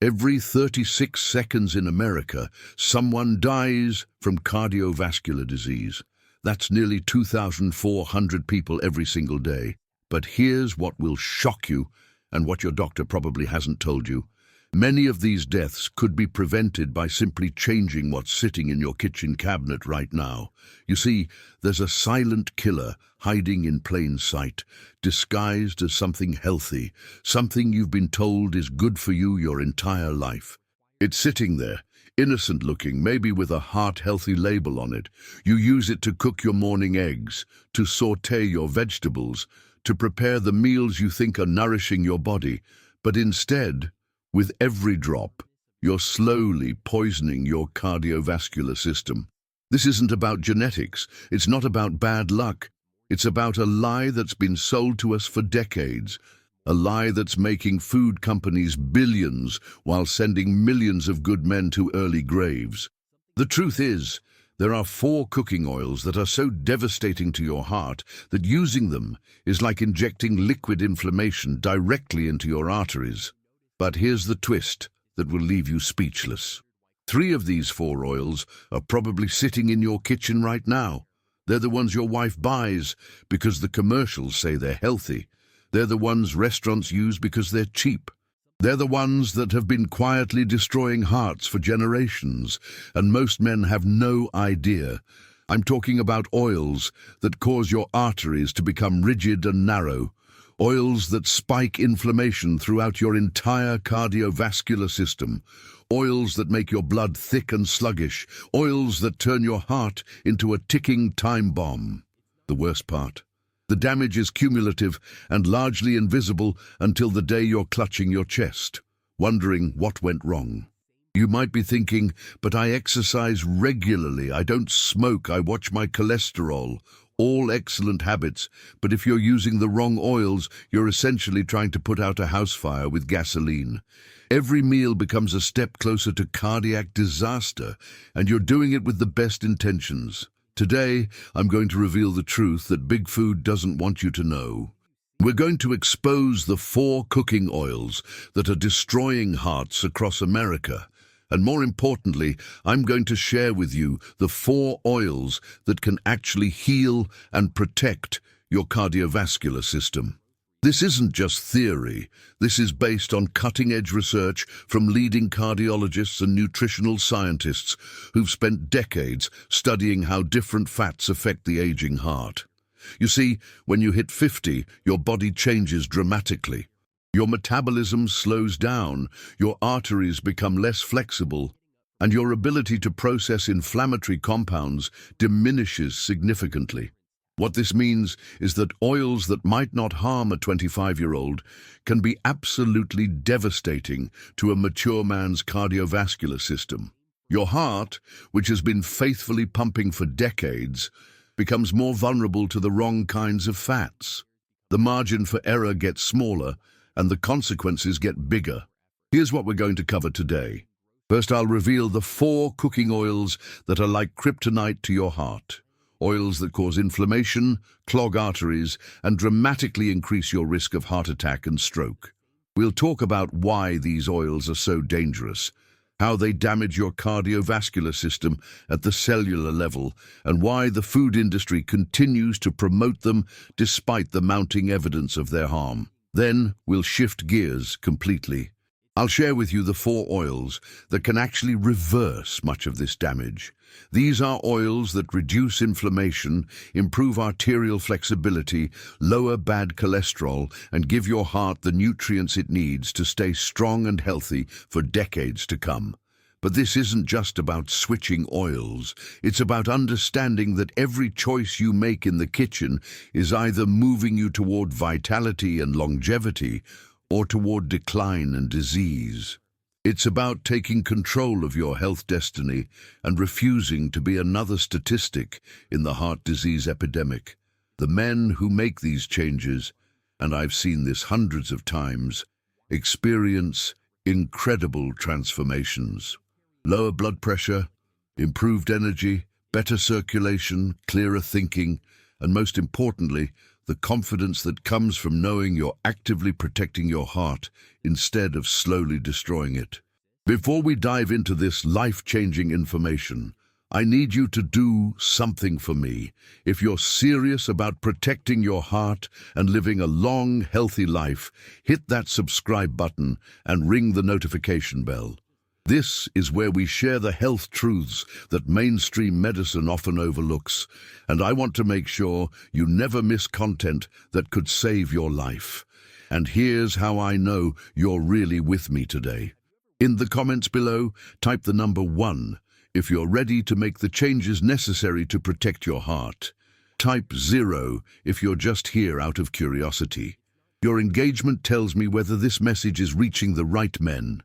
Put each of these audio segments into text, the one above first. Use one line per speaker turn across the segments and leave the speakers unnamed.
Every 36 seconds in America, someone dies from cardiovascular disease. That's nearly 2,400 people every single day. But here's what will shock you, and what your doctor probably hasn't told you. Many of these deaths could be prevented by simply changing what's sitting in your kitchen cabinet right now. You see, there's a silent killer hiding in plain sight, disguised as something healthy, something you've been told is good for you your entire life. It's sitting there, innocent looking, maybe with a heart-healthy label on it. You use it to cook your morning eggs, to sauté your vegetables, to prepare the meals you think are nourishing your body. But instead, with every drop, you're slowly poisoning your cardiovascular system. This isn't about genetics. It's not about bad luck. It's about a lie that's been sold to us for decades. A lie that's making food companies billions while sending millions of good men to early graves. The truth is, there are 4 cooking oils that are so devastating to your heart that using them is like injecting liquid inflammation directly into your arteries. But here's the twist that will leave you speechless. 3 of these 4 oils are probably sitting in your kitchen right now. They're the ones your wife buys because the commercials say they're healthy. They're the ones restaurants use because they're cheap. They're the ones that have been quietly destroying hearts for generations, and most men have no idea. I'm talking about oils that cause your arteries to become rigid and narrow. Oils that spike inflammation throughout your entire cardiovascular system. Oils that make your blood thick and sluggish. Oils that turn your heart into a ticking time bomb. The worst part: the damage is cumulative and largely invisible until the day you're clutching your chest, wondering what went wrong. You might be thinking, but I exercise regularly, I don't smoke, I watch my cholesterol. All excellent habits, but if you're using the wrong oils, you're essentially trying to put out a house fire with gasoline. Every meal becomes a step closer to cardiac disaster, and you're doing it with the best intentions. Today, I'm going to reveal the truth that Big Food doesn't want you to know. We're going to expose the 4 cooking oils that are destroying hearts across America. And more importantly, I'm going to share with you the 4 oils that can actually heal and protect your cardiovascular system. This isn't just theory. This is based on cutting-edge research from leading cardiologists and nutritional scientists who've spent decades studying how different fats affect the aging heart. You see, when you hit 50, your body changes dramatically. Your metabolism slows down, your arteries become less flexible, and your ability to process inflammatory compounds diminishes significantly. What this means is that oils that might not harm a 25-year-old can be absolutely devastating to a mature man's cardiovascular system. Your heart, which has been faithfully pumping for decades, becomes more vulnerable to the wrong kinds of fats. The margin for error gets smaller, and the consequences get bigger. Here's what we're going to cover today. First, I'll reveal the 4 cooking oils that are like kryptonite to your heart. Oils that cause inflammation, clog arteries, and dramatically increase your risk of heart attack and stroke. We'll talk about why these oils are so dangerous, how they damage your cardiovascular system at the cellular level, and why the food industry continues to promote them despite the mounting evidence of their harm. Then we'll shift gears completely. I'll share with you the 4 oils that can actually reverse much of this damage. These are oils that reduce inflammation, improve arterial flexibility, lower bad cholesterol, and give your heart the nutrients it needs to stay strong and healthy for decades to come. But this isn't just about switching oils. It's about understanding that every choice you make in the kitchen is either moving you toward vitality and longevity or toward decline and disease. It's about taking control of your health destiny and refusing to be another statistic in the heart disease epidemic. The men who make these changes, and I've seen this hundreds of times, experience incredible transformations. Lower blood pressure, improved energy, better circulation, clearer thinking, and most importantly, the confidence that comes from knowing you're actively protecting your heart instead of slowly destroying it. Before we dive into this life-changing information, I need you to do something for me. If you're serious about protecting your heart and living a long, healthy life, hit that subscribe button and ring the notification bell. This is where we share the health truths that mainstream medicine often overlooks, and I want to make sure you never miss content that could save your life. And here's how I know you're really with me today. In the comments below, type the number 1 if you're ready to make the changes necessary to protect your heart. Type 0 if you're just here out of curiosity. Your engagement tells me whether this message is reaching the right men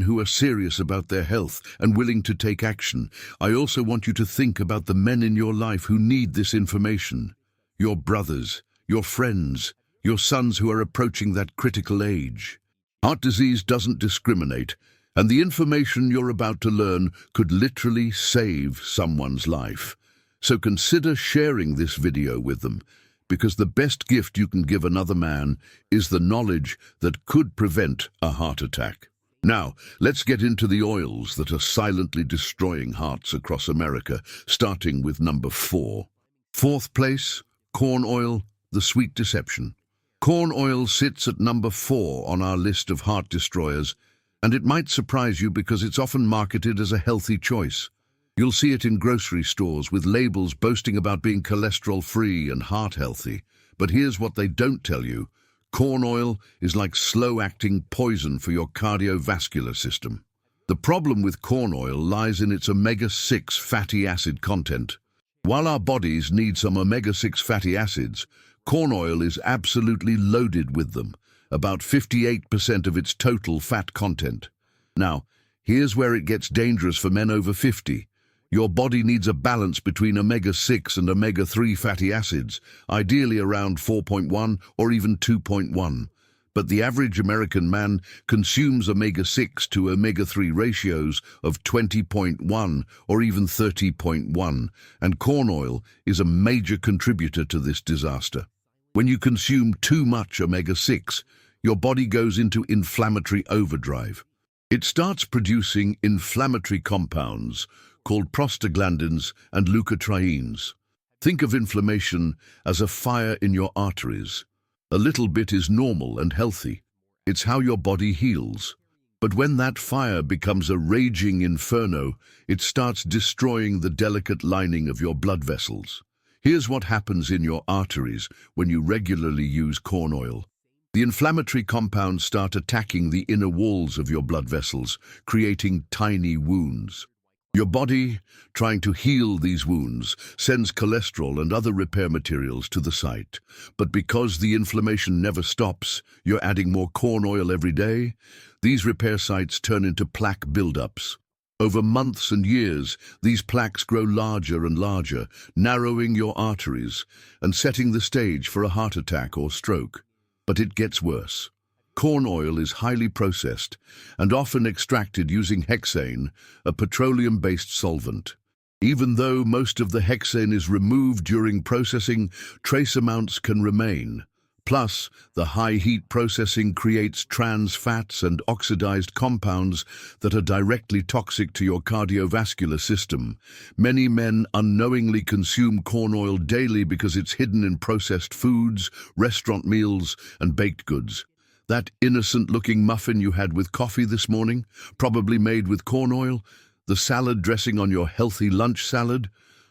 who are serious about their health and willing to take action. I also want you to think about the men in your life who need this information. Your brothers, your friends, your sons who are approaching that critical age. Heart disease doesn't discriminate, and the information you're about to learn could literally save someone's life. So consider sharing this video with them, because the best gift you can give another man is the knowledge that could prevent a heart attack. Now, let's get into the oils that are silently destroying hearts across America, starting with number 4. Fourth place, corn oil, the sweet deception. Corn oil sits at number 4 on our list of heart destroyers, and it might surprise you because it's often marketed as a healthy choice. You'll see it in grocery stores with labels boasting about being cholesterol-free and heart-healthy. But here's what they don't tell you. Corn oil is like slow-acting poison for your cardiovascular system. The problem with corn oil lies in its omega-6 fatty acid content. While our bodies need some omega-6 fatty acids, corn oil is absolutely loaded with them, about 58% of its total fat content. Now, here's where it gets dangerous for men over 50. Your body needs a balance between omega-6 and omega-3 fatty acids, ideally around 4.1 or even 2.1. But the average American man consumes omega-6 to omega-3 ratios of 20.1 or even 30.1, and corn oil is a major contributor to this disaster. When you consume too much omega-6, your body goes into inflammatory overdrive. It starts producing inflammatory compounds called prostaglandins and leukotrienes. Think of inflammation as a fire in your arteries. A little bit is normal and healthy. It's how your body heals. But when that fire becomes a raging inferno, it starts destroying the delicate lining of your blood vessels. Here's what happens in your arteries when you regularly use corn oil. The inflammatory compounds start attacking the inner walls of your blood vessels, creating tiny wounds. Your body, trying to heal these wounds, sends cholesterol and other repair materials to the site. But because the inflammation never stops, you're adding more corn oil every day, these repair sites turn into plaque buildups. Over months and years, these plaques grow larger and larger, narrowing your arteries and setting the stage for a heart attack or stroke. But it gets worse. Corn oil is highly processed and often extracted using hexane, a petroleum-based solvent. Even though most of the hexane is removed during processing, trace amounts can remain. Plus, the high heat processing creates trans fats and oxidized compounds that are directly toxic to your cardiovascular system. Many men unknowingly consume corn oil daily because it's hidden in processed foods, restaurant meals, and baked goods. That innocent-looking muffin you had with coffee this morning, probably made with corn oil, the salad dressing on your healthy lunch salad,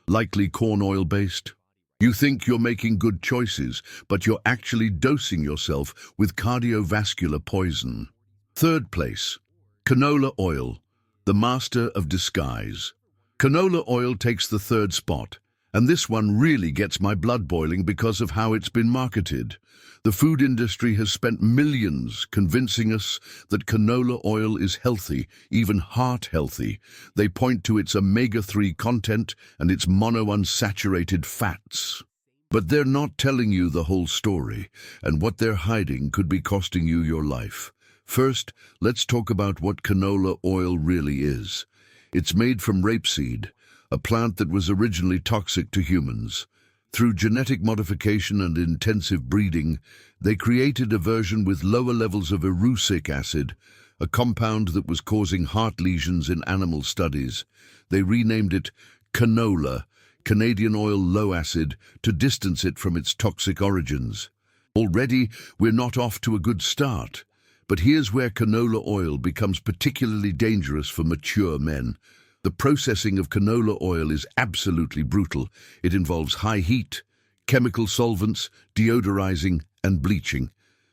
likely corn oil-based. You think you're making good choices, but you're actually dosing yourself with cardiovascular poison. Third place, canola oil, the master of disguise. Canola oil takes the third spot, and this one really gets my blood boiling because of how it's been marketed. The food industry has spent millions convincing us that canola oil is healthy, even heart healthy. They point to its omega-3 content and its monounsaturated fats. But they're not telling you the whole story, and what they're hiding could be costing you your life. First, let's talk about what canola oil really is. It's made from rapeseed, a plant that was originally toxic to humans. Through genetic modification and intensive breeding, they created a version with lower levels of erucic acid, a compound that was causing heart lesions in animal studies. They renamed it canola, Canadian oil low acid, to distance it from its toxic origins. Already, we're not off to a good start. But here's where canola oil becomes particularly dangerous for mature men. The processing of canola oil is absolutely brutal. It involves high heat, chemical solvents, deodorizing, and bleaching.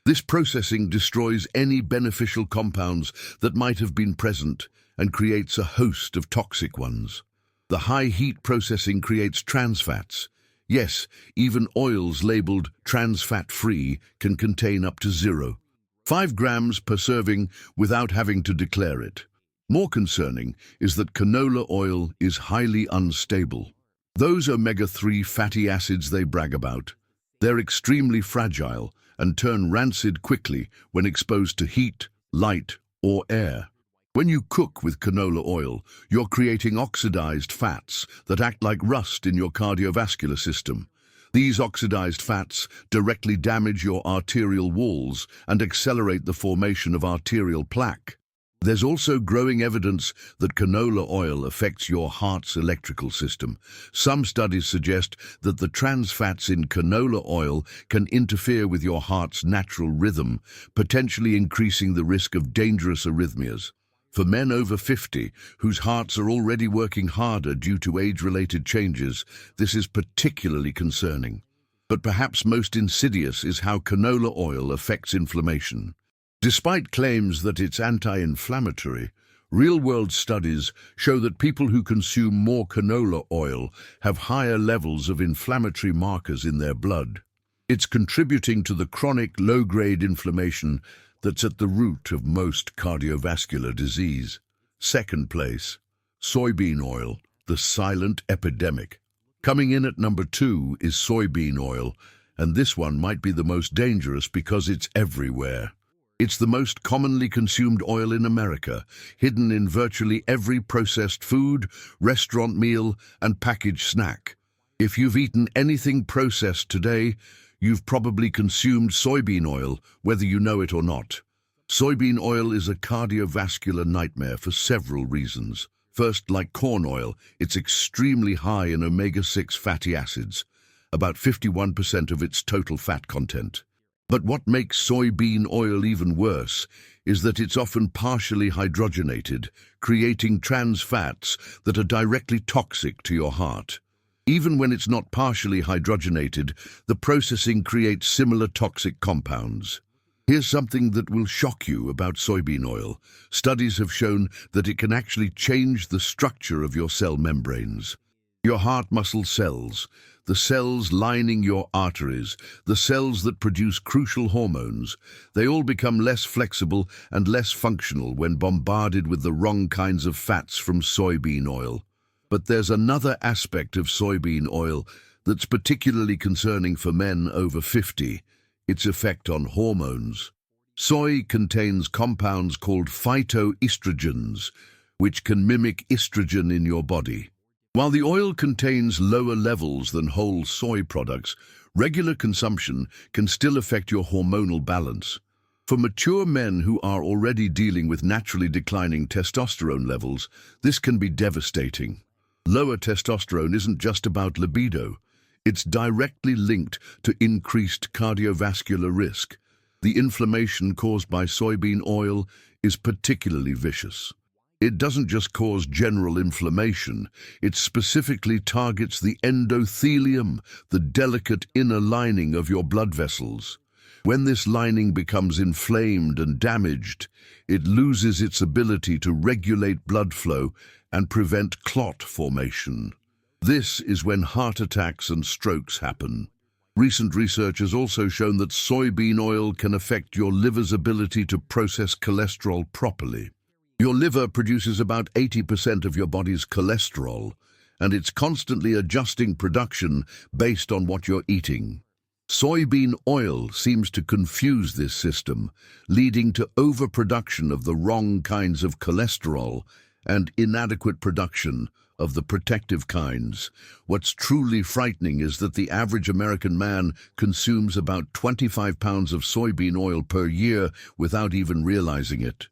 This processing destroys any beneficial compounds that might have been present and creates a host of toxic ones. The high heat processing creates trans fats. Yes, even oils labeled trans fat free can contain up to 5 grams per serving without having to declare it. More concerning is that canola oil is highly unstable. Those omega-3 fatty acids they brag about, they're extremely fragile and turn rancid quickly when exposed to heat, light, or air. When you cook with canola oil, you're creating oxidized fats that act like rust in your cardiovascular system. These oxidized fats directly damage your arterial walls and accelerate the formation of arterial plaque. There's also growing evidence that canola oil affects your heart's electrical system. Some studies suggest that the trans fats in canola oil can interfere with your heart's natural rhythm, potentially increasing the risk of dangerous arrhythmias. For men over 50, whose hearts are already working harder due to age-related changes, this is particularly concerning. But perhaps most insidious is how canola oil affects inflammation. Despite claims that it's anti-inflammatory, real-world studies show that people who consume more canola oil have higher levels of inflammatory markers in their blood. It's contributing to the chronic low-grade inflammation that's at the root of most cardiovascular disease. Second place, soybean oil, the silent epidemic. Coming in at number 2 is soybean oil, and this one might be the most dangerous because it's everywhere. It's the most commonly consumed oil in America, hidden in virtually every processed food, restaurant meal, and packaged snack. If you've eaten anything processed today, you've probably consumed soybean oil, whether you know it or not. Soybean oil is a cardiovascular nightmare for several reasons. First, like corn oil, it's extremely high in omega-6 fatty acids, about 51% of its total fat content. But what makes soybean oil even worse is that it's often partially hydrogenated, creating trans fats that are directly toxic to your heart. Even when it's not partially hydrogenated, the processing creates similar toxic compounds. Here's something that will shock you about soybean oil. Studies have shown that it can actually change the structure of your cell membranes. Your heart muscle cells, the cells lining your arteries, the cells that produce crucial hormones, they all become less flexible and less functional when bombarded with the wrong kinds of fats from soybean oil. But there's another aspect of soybean oil that's particularly concerning for men over 50, its effect on hormones. Soy contains compounds called phytoestrogens, which can mimic estrogen in your body. While the oil contains lower levels than whole soy products, regular consumption can still affect your hormonal balance. For mature men who are already dealing with naturally declining testosterone levels, this can be devastating. Lower testosterone isn't just about libido. It's directly linked to increased cardiovascular risk. The inflammation caused by soybean oil is particularly vicious. It doesn't just cause general inflammation, it specifically targets the endothelium, the delicate inner lining of your blood vessels. When this lining becomes inflamed and damaged, it loses its ability to regulate blood flow and prevent clot formation. This is when heart attacks and strokes happen. Recent research has also shown that soybean oil can affect your liver's ability to process cholesterol properly. Your liver produces about 80% of your body's cholesterol, and it's constantly adjusting production based on what you're eating. Soybean oil seems to confuse this system, leading to overproduction of the wrong kinds of cholesterol and inadequate production of the protective kinds. What's truly frightening is that the average American man consumes about 25 pounds of soybean oil per year without even realizing it.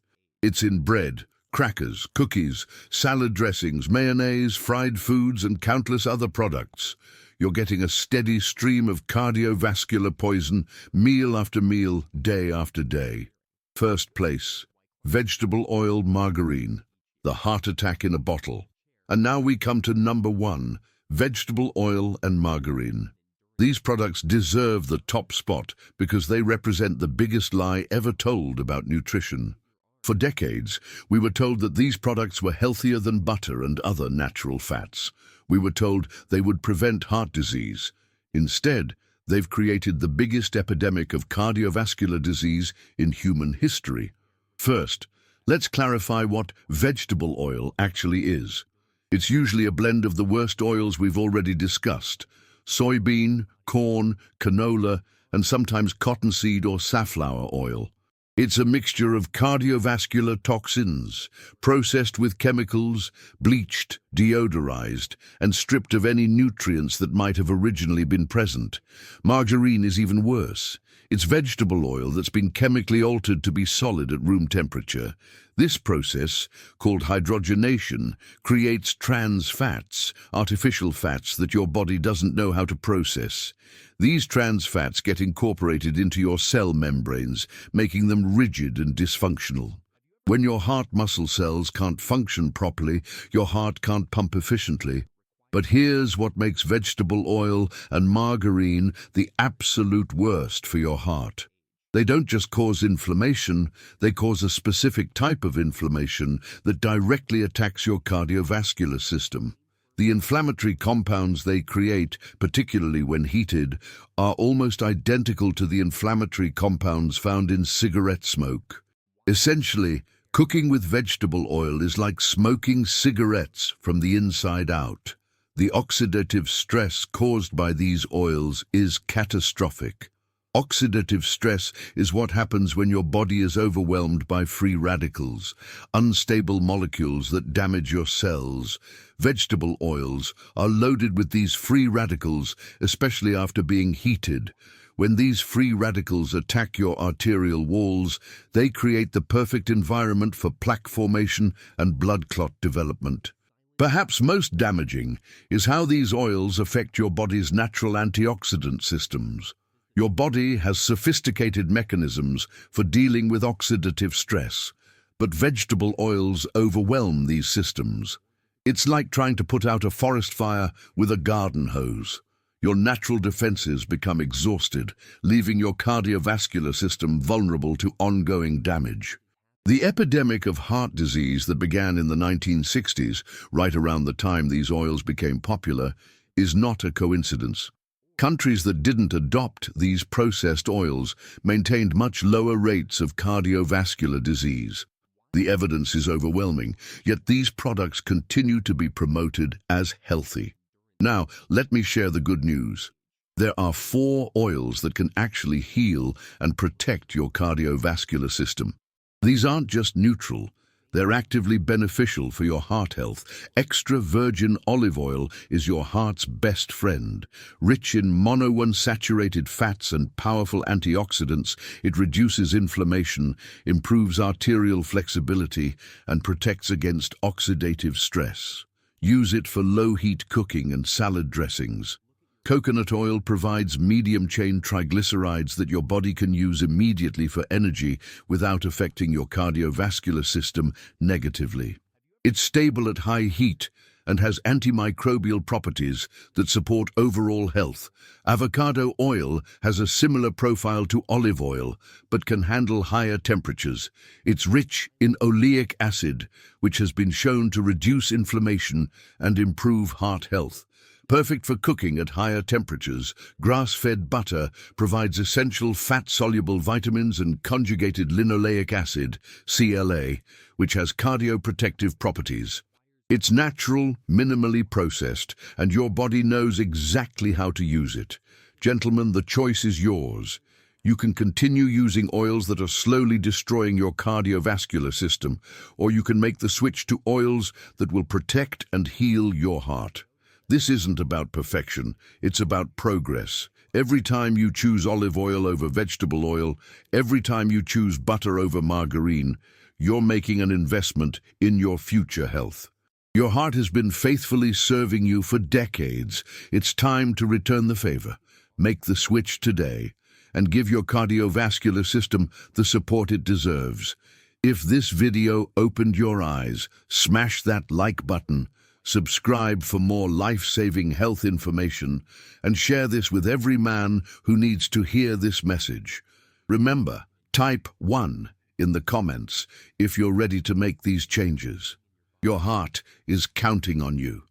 It's in bread, crackers, cookies, salad dressings, mayonnaise, fried foods, and countless other products. You're getting a steady stream of cardiovascular poison, meal after meal, day after day. First place, vegetable oil margarine, the heart attack in a bottle. And now we come to number one, vegetable oil and margarine. These products deserve the top spot because they represent the biggest lie ever told about nutrition. For decades, we were told that these products were healthier than butter and other natural fats. We were told they would prevent heart disease. Instead, they've created the biggest epidemic of cardiovascular disease in human history. First, let's clarify what vegetable oil actually is. It's usually a blend of the worst oils we've already discussed: soybean, corn, canola, and sometimes cottonseed or safflower oil. It's a mixture of cardiovascular toxins, processed with chemicals, bleached, deodorized, and stripped of any nutrients that might have originally been present. Margarine is even worse. It's vegetable oil that's been chemically altered to be solid at room temperature. This process, called hydrogenation, creates trans fats, artificial fats that your body doesn't know how to process. These trans fats get incorporated into your cell membranes, making them rigid and dysfunctional. When your heart muscle cells can't function properly, your heart can't pump efficiently. But here's what makes vegetable oil and margarine the absolute worst for your heart. They don't just cause inflammation, they cause a specific type of inflammation that directly attacks your cardiovascular system. The inflammatory compounds they create, particularly when heated, are almost identical to the inflammatory compounds found in cigarette smoke. Essentially, cooking with vegetable oil is like smoking cigarettes from the inside out. The oxidative stress caused by these oils is catastrophic. Oxidative stress is what happens when your body is overwhelmed by free radicals, unstable molecules that damage your cells. Vegetable oils are loaded with these free radicals, especially after being heated. When these free radicals attack your arterial walls, they create the perfect environment for plaque formation and blood clot development. Perhaps most damaging is how these oils affect your body's natural antioxidant systems. Your body has sophisticated mechanisms for dealing with oxidative stress, but vegetable oils overwhelm these systems. It's like trying to put out a forest fire with a garden hose. Your natural defenses become exhausted, leaving your cardiovascular system vulnerable to ongoing damage. The epidemic of heart disease that began in the 1960s, right around the time these oils became popular, is not a coincidence. Countries that didn't adopt these processed oils maintained much lower rates of cardiovascular disease. The evidence is overwhelming, yet these products continue to be promoted as healthy. Now, let me share the good news. There are 4 oils that can actually heal and protect your cardiovascular system. These aren't just neutral, they're actively beneficial for your heart health. Extra virgin olive oil is your heart's best friend. Rich in monounsaturated fats and powerful antioxidants, it reduces inflammation, improves arterial flexibility, and protects against oxidative stress. Use it for low-heat cooking and salad dressings. Coconut oil provides medium-chain triglycerides that your body can use immediately for energy without affecting your cardiovascular system negatively. It's stable at high heat and has antimicrobial properties that support overall health. Avocado oil has a similar profile to olive oil, but can handle higher temperatures. It's rich in oleic acid, which has been shown to reduce inflammation and improve heart health. Perfect for cooking at higher temperatures, grass-fed butter provides essential fat-soluble vitamins and conjugated linoleic acid, CLA, which has cardioprotective properties. It's natural, minimally processed, and your body knows exactly how to use it. Gentlemen, the choice is yours. You can continue using oils that are slowly destroying your cardiovascular system, or you can make the switch to oils that will protect and heal your heart. This isn't about perfection, it's about progress. Every time you choose olive oil over vegetable oil, every time you choose butter over margarine, you're making an investment in your future health. Your heart has been faithfully serving you for decades. It's time to return the favor. Make the switch today and give your cardiovascular system the support it deserves. If this video opened your eyes, smash that like button, subscribe for more life-saving health information, and share this with every man who needs to hear this message. Remember, type 1 in the comments if you're ready to make these changes. Your heart is counting on you.